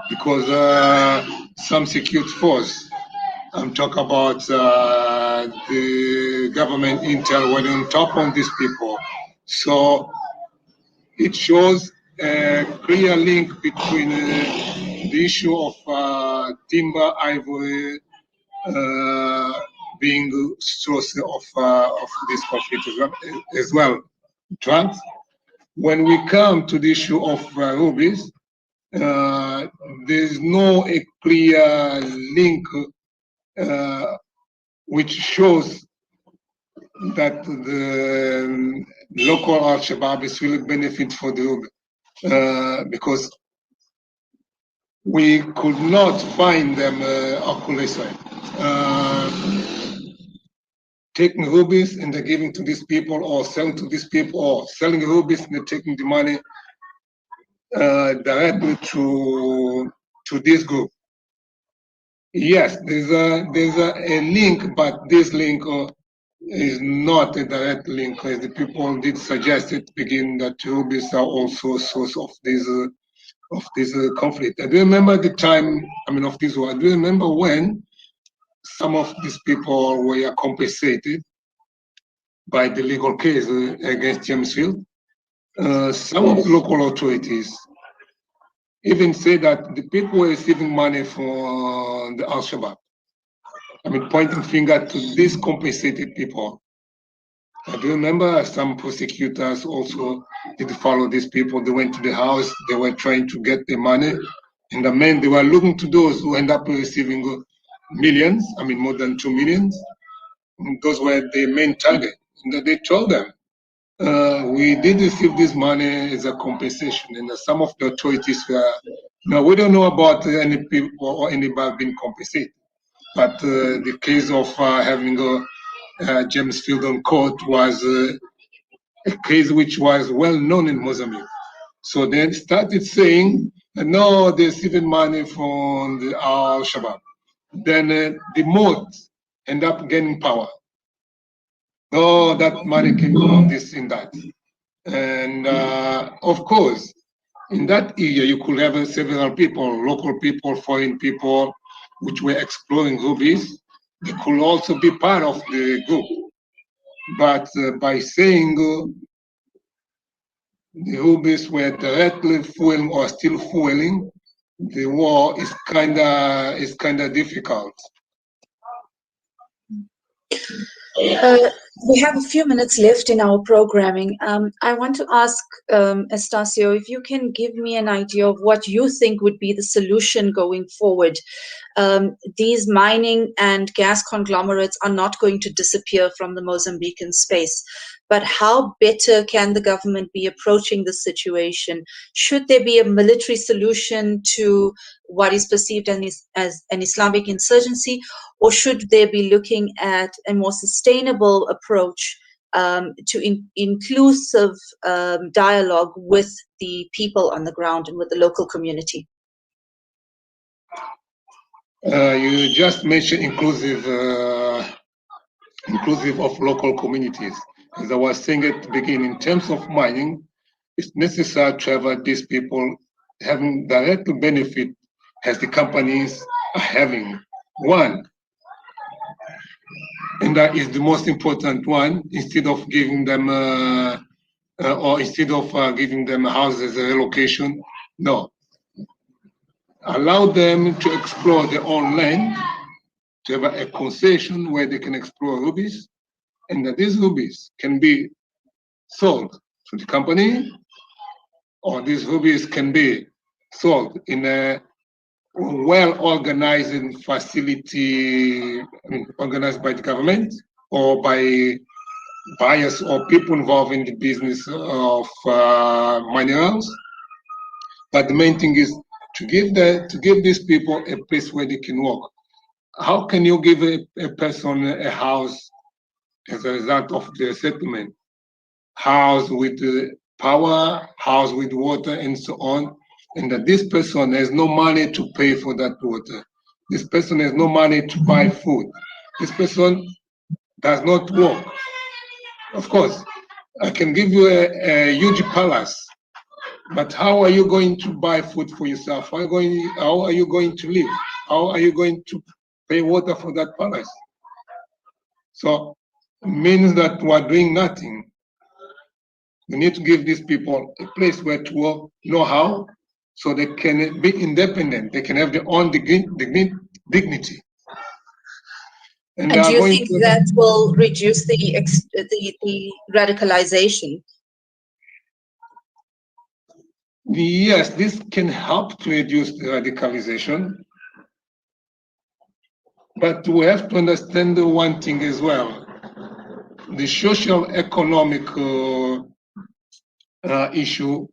because some security force, I'm talking about the government intel, were on top of these people. So it shows a clear link between the issue of timber, ivory, being source of this conflict as well. Drugs. When we come to the issue of rubies, there's no a clear link which shows that the local Al-Shabaab is really benefit for the ruby, because we could not find them, taking rubies and they're giving to these people, or selling to these people, or selling rubies and they're taking the money directly to this group. Yes, there's a link, but this link is not a direct link, as the people did suggest at the beginning that rubies are also a source of this conflict. I do remember the time, of this war. I do remember when some of these people were compensated by the legal case against James Field. Some of the local authorities even say that the people were receiving money from the Al-Shabaab. Pointing finger to these compensated people. I do remember some prosecutors also did follow these people. They went to the house, they were trying to get the money, and the men, they were looking to those who end up receiving millions, more than 2 million. Those were the main target. And they told them, we did receive this money as a compensation. And some of the authorities were, no, we don't know about any people or anybody being compensated. But the case of having James Field on court was a case which was well known in Mozambique. So they started saying, no, they're receiving money from the Al-Shabaab. Then the Moat end up gaining power. Oh, that money came from this and that. And of course, in that area, you could have several people, local people, foreign people, which were exploring rubies. They could also be part of the group. But by saying the rubies were directly fueling or still fueling, the war is kinda difficult. We have a few minutes left in our programming. I want to ask Estacio if you can give me an idea of what you think would be the solution going forward. These mining and gas conglomerates are not going to disappear from the Mozambican space, but how better can the government be approaching the situation? Should there be a military solution to what is perceived as an Islamic insurgency, or should they be looking at a more sustainable approach to inclusive dialogue with the people on the ground and with the local community? You just mentioned inclusive of local communities. As I was saying at the beginning, in terms of mining, it's necessary to have these people having direct benefit as the companies are having. One, and that is the most important one, instead of giving them giving them houses a relocation, no. Allow them to explore their own land, to have a concession where they can explore rubies, and that these rubies can be sold to the company, or these rubies can be sold in a well-organized facility, organized by the government or by buyers or people involved in the business of minerals. But the main thing is to give these people a place where they can work. How can you give a person a house as a result of the settlement? House with power, house with water, and so on, and that this person has no money to pay for that water. This person has no money to buy food. This person does not work. Of course, I can give you a huge palace, but how are you going to buy food for yourself? How are you going to live? How are you going to pay water for that palace? So it means that we are doing nothing. We need to give these people a place where to work, know how, so they can be independent. They can have their own dignity. And do you think that will reduce the radicalization? Yes, this can help to reduce the radicalization. But we have to understand one thing as well. The social economic issue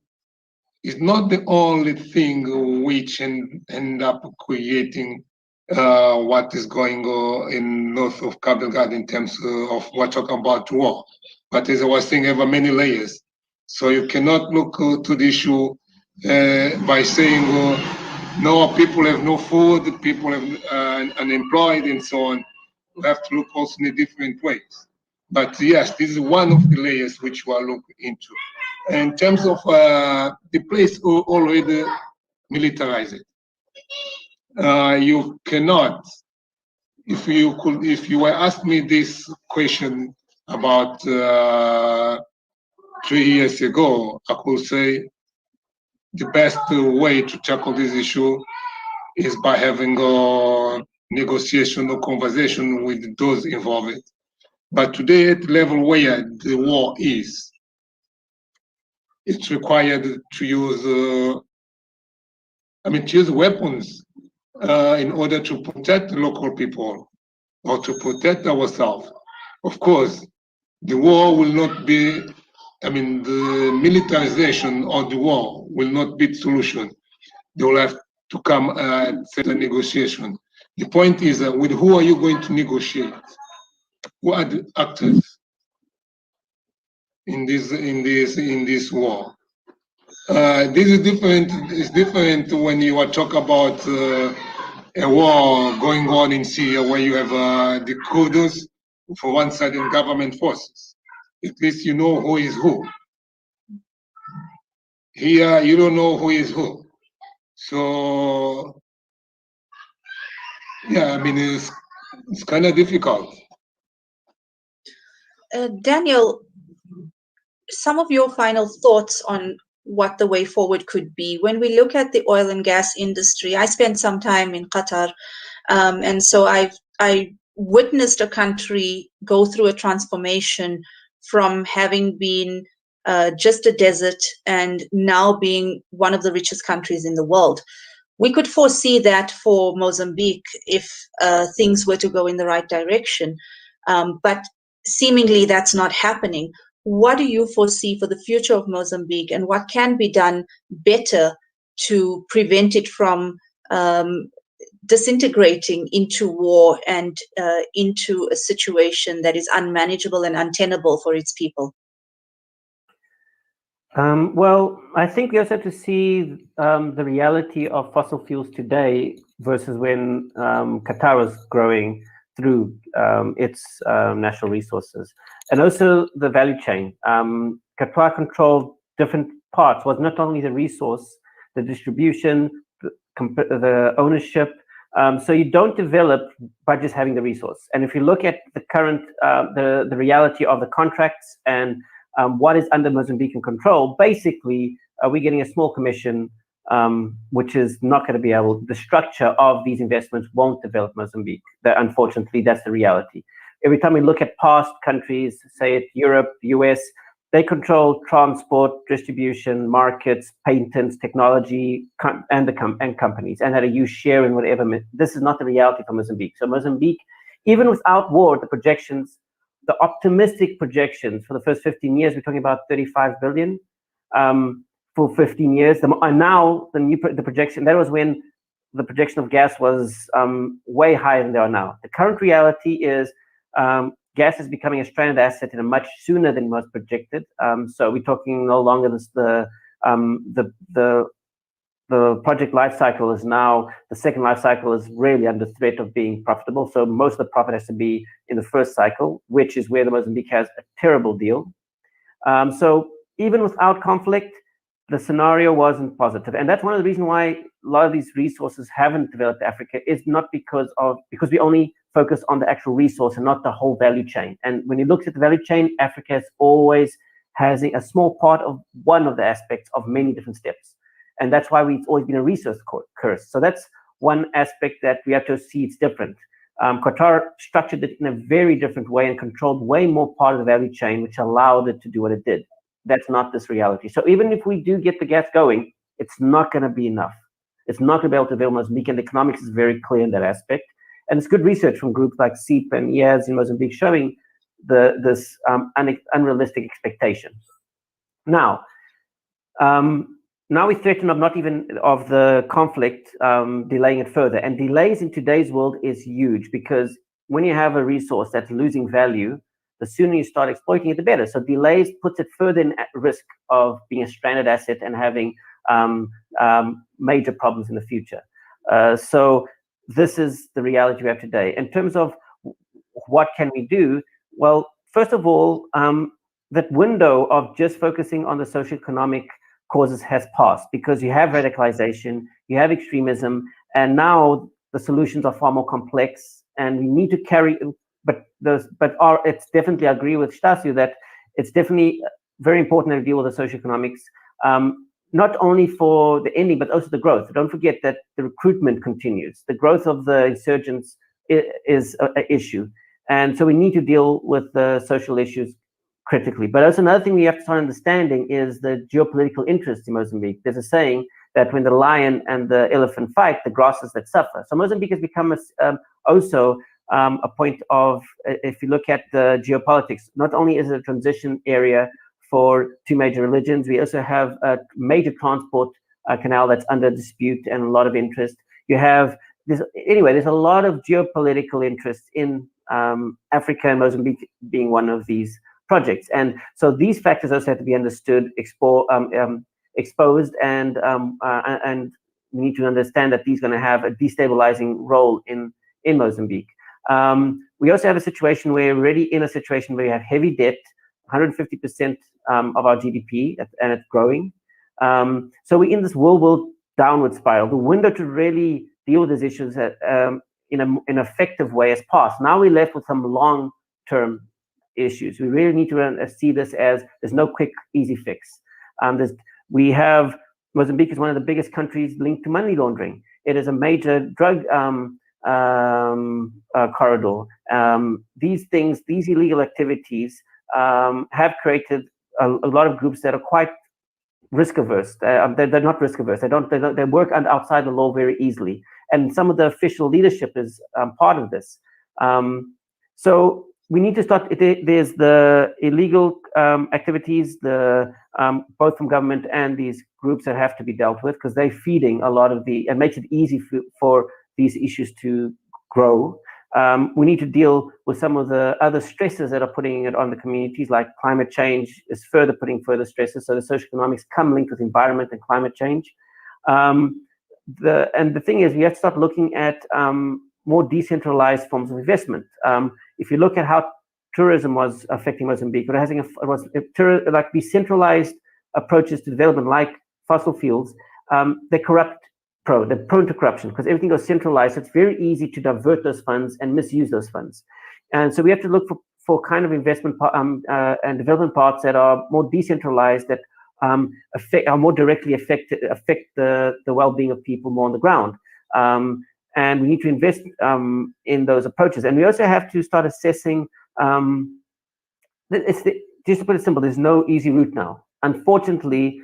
is not the only thing which end up creating what is going on in north of Cabo Delgado in terms of we're talking about war. But as I was saying, there are many layers. So you cannot look to the issue by saying, no, people have no food, people have unemployed and so on. We have to look also in different ways. But yes, this is one of the layers which we are looking into. In terms of the place already militarized, you cannot. If you were asked me this question about 3 years ago, I could say the best way to tackle this issue is by having a negotiation or conversation with those involved. But today, at the level where the war is, it's required to use, to use weapons in order to protect the local people or to protect ourselves. Of course, the war will not be, the militarization of the war will not be the solution. They will have to come at a negotiation. The point is, with who are you going to negotiate? Who are the actors in this war? This is different. It's different when you are talking about a war going on in Syria, where you have the Kurds for one side and government forces. At least you know who is who. Here, you don't know who is who. So, yeah, it's kind of difficult. Daniel, some of your final thoughts on what the way forward could be. When we look at the oil and gas industry, I spent some time in Qatar, and so I witnessed a country go through a transformation from having been just a desert and now being one of the richest countries in the world. We could foresee that for Mozambique if things were to go in the right direction, but seemingly that's not happening. What do you foresee for the future of Mozambique, and what can be done better to prevent it from disintegrating into war and into a situation that is unmanageable and untenable for its people? Well, I think we also have to see the reality of fossil fuels today versus when Qatar was growing through its natural resources, and also the value chain. Qatar controlled different parts, was not only the resource, the distribution, the ownership. So you don't develop by just having the resource. And if you look at the current, the reality of the contracts and what is under Mozambican control, basically, we're getting a small commission, which is not going to be able, the structure of these investments won't develop Mozambique. Unfortunately, that's the reality. Every time we look at past countries, say it Europe, US, they control transport, distribution, markets, patents, technology, and companies, and had a huge share in whatever. This is not the reality for Mozambique. So Mozambique, even without war, the projections, the optimistic projections for the first 15 years, we're talking about 35 billion for 15 years. And now the projection, that was when the projection of gas was way higher than they are now. The current reality is gas is becoming a stranded asset in a much sooner than was projected. So we're talking no longer the project life cycle is now, the second life cycle is really under threat of being profitable. So most of the profit has to be in the first cycle, which is where the Mozambique has a terrible deal. So even without conflict, the scenario wasn't positive. And that's one of the reasons why a lot of these resources haven't developed Africa, is not because we only focus on the actual resource and not the whole value chain. And when you look at the value chain, Africa is always having a small part of one of the aspects of many different steps. And that's why it's always been a resource curse. So that's one aspect that we have to see it's different. Qatar structured it in a very different way and controlled way more part of the value chain, which allowed it to do what it did. That's not this reality. So even if we do get the gas going, it's not going to be enough. It's not going to be able to build Mozambique, and the economics is very clear in that aspect. And it's good research from groups like SEEP and IAS in Mozambique showing this unrealistic expectation. Now, now we're threatened of not even of the conflict delaying it further. And delays in today's world is huge, because when you have a resource that's losing value, the sooner you start exploiting it, the better. So delays puts it further in at risk of being a stranded asset and having major problems in the future. So this is the reality we have today. In terms of what can we do? Well, first of all, that window of just focusing on the socioeconomic causes has passed, because you have radicalization, you have extremism, and now the solutions are far more complex, and we need to carry, it's definitely, I agree with Estacio that it's definitely very important to deal with the socioeconomics, not only for the ending, but also the growth. Don't forget that the recruitment continues. The growth of the insurgents is an issue. And so we need to deal with the social issues critically. But also another thing we have to start understanding is the geopolitical interest in Mozambique. There's a saying that when the lion and the elephant fight, the grass is that suffer. So Mozambique has become also a point of, if you look at the geopolitics, not only is it a transition area for two major religions, we also have a major transport canal that's under dispute and a lot of interest. You have there's a lot of geopolitical interest in Africa, and Mozambique being one of these projects. And so these factors also have to be understood, exposed, and we need to understand that these are going to have a destabilizing role in Mozambique. We also have a situation where we're already in a situation where we have heavy debt, 150% of our GDP, and it's growing. So we're in this world downward spiral. The window to really deal with these issues in an effective way has passed. Now we're left with some long-term issues. We really need to see this as there's no quick, easy fix. Mozambique is one of the biggest countries linked to money laundering. It is a major drug corridor. These illegal activities have created a lot of groups that are quite risk averse. They're not risk averse. They work outside the law very easily, and some of the official leadership is part of this. So we need to start. There's the illegal activities, both from government and these groups that have to be dealt with, because they're feeding a lot of and makes it easy for these issues to grow. We need to deal with some of the other stresses that are putting it on the communities, like climate change is putting further stresses. So the socioeconomics come linked with environment and climate change. The thing is, we have to start looking at more decentralized forms of investment. If you look at how tourism was affecting Mozambique, like decentralized approaches to development, like fossil fuels, they're prone to corruption, because everything goes centralized. So it's very easy to divert those funds and misuse those funds. And so we have to look for kind of investment and development parts that are more decentralized, that are more directly affect the well-being of people more on the ground. And we need to invest in those approaches. And we also have to start assessing, just to put it simple, there's no easy route now. Unfortunately,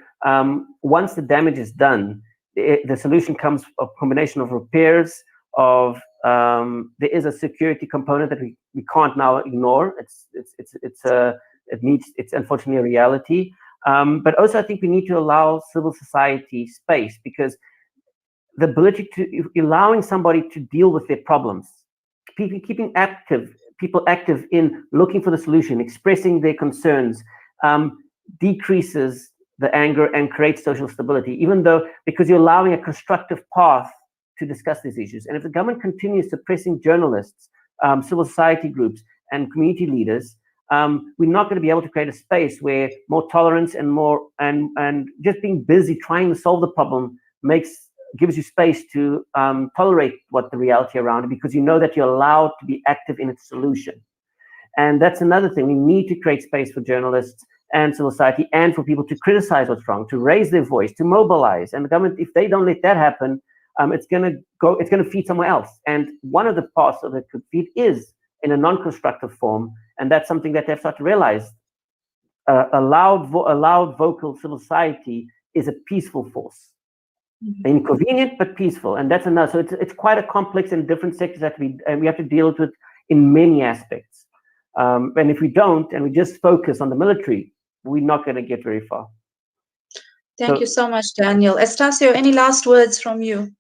once the damage is done, the solution comes a combination of repairs, there is a security component that we can't now ignore. It's unfortunately a reality. But also I think we need to allow civil society space, because the ability to allowing somebody to deal with their problems, keeping people active in looking for the solution, expressing their concerns, decreases the anger and creates social stability, because you're allowing a constructive path to discuss these issues. And if the government continues suppressing journalists, civil society groups, and community leaders, we're not going to be able to create a space where more tolerance and just being busy trying to solve the problem gives you space to tolerate what the reality around it, because you know that you're allowed to be active in its solution. And that's another thing. We need to create space for journalists and civil society, and for people to criticize what's wrong, to raise their voice, to mobilize. And the government, if they don't let that happen, it's going to feed somewhere else. And one of the parts of it could feed is in a non-constructive form, and that's something that they've started to realize. A loud, vocal civil society is a peaceful force. Inconvenient but peaceful, and that's enough. So it's quite a complex and different sectors that we have to deal with in many aspects. And if we don't, and we just focus on the military, we're not going to get very far. Thank you so much, Daniel. Estacio, any last words from you?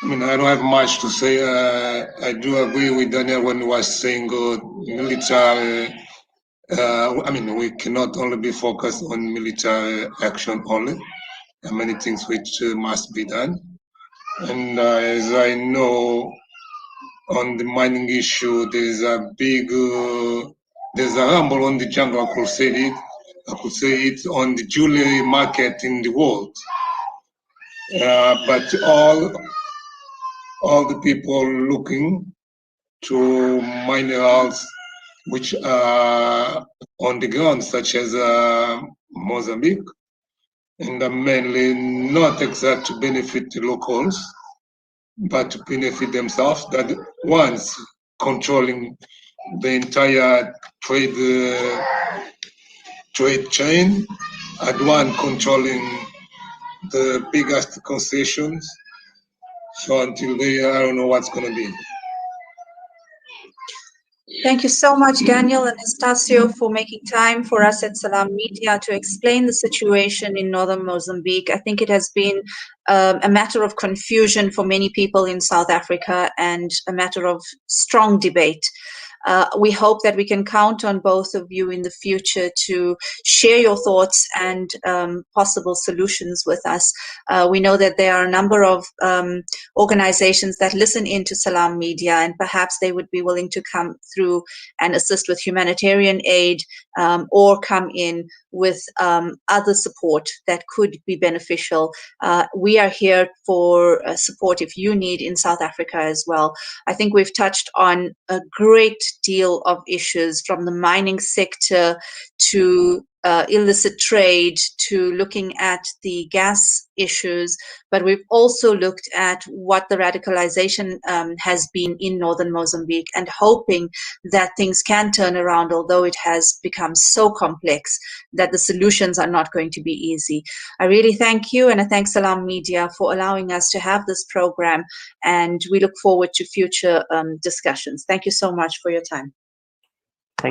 I mean, I don't have much to say. I do agree with Daniel when he was saying military. I mean, we cannot only be focused on military action only. There are many things which must be done. And as I know, on the mining issue, there's a big, there's a rumble on the jungle. I could say it on the jewelry market in the world. But all the people looking to minerals which are on the ground, such as Mozambique, and mainly not exact to benefit the locals, but to benefit themselves. That once controlling the entire trade chain, and one controlling the biggest concessions. So until they, I don't know what's going to be. Thank you so much, Daniel and Estacio, for making time for us at Salam Media to explain the situation in northern Mozambique. I think it has been a matter of confusion for many people in South Africa and a matter of strong debate. We hope that we can count on both of you in the future to share your thoughts and possible solutions with us. We know that there are a number of organizations that listen into Salam Media, and perhaps they would be willing to come through and assist with humanitarian aid or come in with other support that could be beneficial. We are here for support if you need in South Africa as well. I think we've touched on a great deal of issues, from the mining sector to illicit trade to looking at the gas issues, but we've also looked at what the radicalization has been in northern Mozambique, and hoping that things can turn around, although it has become so complex that the solutions are not going to be easy. I really thank you, and I thank Salam Media for allowing us to have this program, and we look forward to future discussions. Thank you so much for your time.